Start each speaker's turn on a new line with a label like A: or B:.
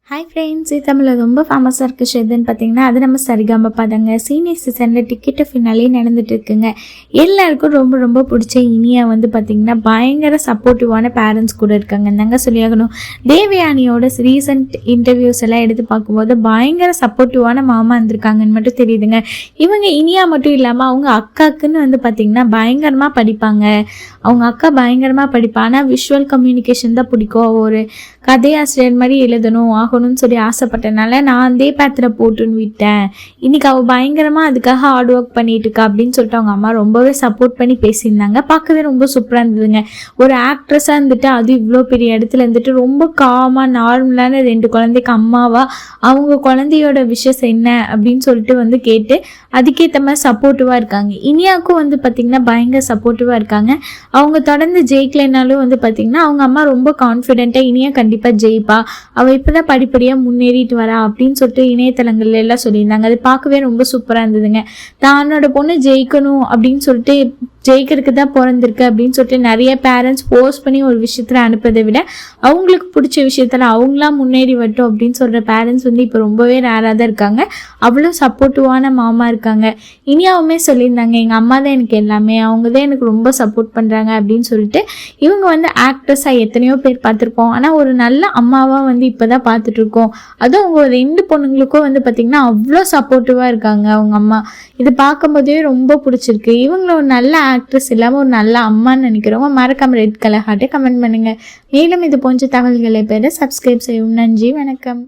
A: Hi friends, இது தமிழில் ரொம்ப ஃபேமஸாக இருக்க ஷோ எதுன்னு பார்த்தீங்கன்னா அது நம்ம சரிகமப தாங்க. சீனியர் சீசனில் டிக்கெட்டு ஃபினாலே நடந்துட்டு இருக்குங்க. எல்லாருக்கும் ரொம்ப ரொம்ப பிடிச்ச இனியா பார்த்தீங்கன்னா பயங்கர சப்போர்ட்டிவான பேரண்ட்ஸ் கூட இருக்காங்க தாங்க சொல்லியாகணும். தேவயானியோட ரீசன்ட் இன்டர்வியூஸ் எல்லாம் எடுத்து பார்க்கும்போது பயங்கர சப்போர்ட்டிவான மாமா இருந்திருக்காங்கன்னு மட்டும் தெரியுதுங்க. இவங்க இனியா மட்டும் இல்லாமல் அவங்க அக்காக்குன்னு பார்த்தீங்கன்னா பயங்கரமாக படிப்பாங்க. அவங்க அக்கா பயங்கரமாக படிப்பா. ஆனால் விஷுவல் கம்யூனிகேஷன் தான் பிடிக்கும். ஒரு கதையாசிரியர் மாதிரி எழுதணும் ஆகணும்னு சொல்லி ஆசைப்பட்டனால நான் அதே பேத்தில் போட்டுன்னு விட்டேன். இன்னைக்கு அவள் பயங்கரமாக அதுக்காக ஹார்ட் ஒர்க் பண்ணிட்டு இருக்கா அப்படின்னு சொல்லிட்டு அவங்க அம்மா ரொம்பவே சப்போர்ட் பண்ணி பேசியிருந்தாங்க. பார்க்கவே ரொம்ப சூப்பராக இருந்ததுங்க. ஒரு ஆக்ட்ரஸாக அது இவ்வளோ பெரிய இடத்துல ரொம்ப காமாக நார்மலான 2 குழந்தைக்கு அம்மாவா அவங்க குழந்தையோட விஷஸ் என்ன அப்படின்னு சொல்லிட்டு கேட்டு அதுக்கேற்ற மாதிரி சப்போர்ட்டிவாக இருக்காங்க. இனியாவுக்கும் பார்த்திங்கன்னா பயங்கர சப்போர்ட்டிவாக இருக்காங்க. அவங்க தொடர்ந்து ஜெயிக்கலைனாலும் பார்த்திங்கன்னா அவங்க அம்மா ரொம்ப கான்ஃபிடென்ட்டாக இனியா கண்டிப்பாக ஜெயிப்பா, அவள் இப்போ தான் படிப்படியாக முன்னேறிட்டு வரா அப்படின்னு சொல்லிட்டு இணையதளங்கள்ல எல்லாம் சொல்லியிருந்தாங்க. அது பார்க்கவே ரொம்ப சூப்பராக இருந்ததுங்க. தன்னோட பொண்ணு ஜெயிக்கணும் அப்படின்னு சொல்லிட்டு ஜெயிக்கிறதுக்கு தான் பிறந்திருக்கு அப்படின்னு சொல்லிட்டு நிறைய பேரண்ட்ஸ் போஸ்ட் பண்ணி ஒரு விஷயத்தில் அனுப்பதை விட அவங்களுக்கு பிடிச்ச விஷயத்தில் அவங்களாம் முன்னேறி வரட்டும் அப்படின்னு சொல்கிற பேரண்ட்ஸ் இப்போ ரொம்பவே ரேராக தான் இருக்காங்க. அவ்வளோ சப்போர்ட்டிவான மாமா இருக்காங்க. இனியாவுமே சொல்லியிருந்தாங்க, எங்கள் அம்மா தான் எனக்கு எல்லாமே, அவங்க தான் எனக்கு ரொம்ப சப்போர்ட் பண்ணுறாங்க அப்படின்னு சொல்லிட்டு. இவங்க ஆக்ட்ரஸாக எத்தனையோ பேர் பார்த்துருப்போம், ஆனால் ஒரு நல்ல அம்மாவாக இப்போ தான் பார்த்துட்ருக்கோம். அதுவும் அவங்க 2 பொண்ணுங்களுக்கும் பார்த்திங்கன்னா அவ்வளோ சப்போர்ட்டிவாக இருக்காங்க அவங்க அம்மா. இது பார்க்கும்போதே ரொம்ப பிடிச்சிருக்கு. இவங்கள ஒரு நல்ல ஆக்ட்ரஸ் இல்லாமல் ஒரு நல்ல அம்மான்னு நினைக்கிறவங்க மறக்காம ரெட் கலர் ஹார்ட்டை கமெண்ட் பண்ணுங்க. மேலும் இது போன்ற தகவல்களை பெற சப்ஸ்கிரைப் செய்யும். நன்றி, வணக்கம்.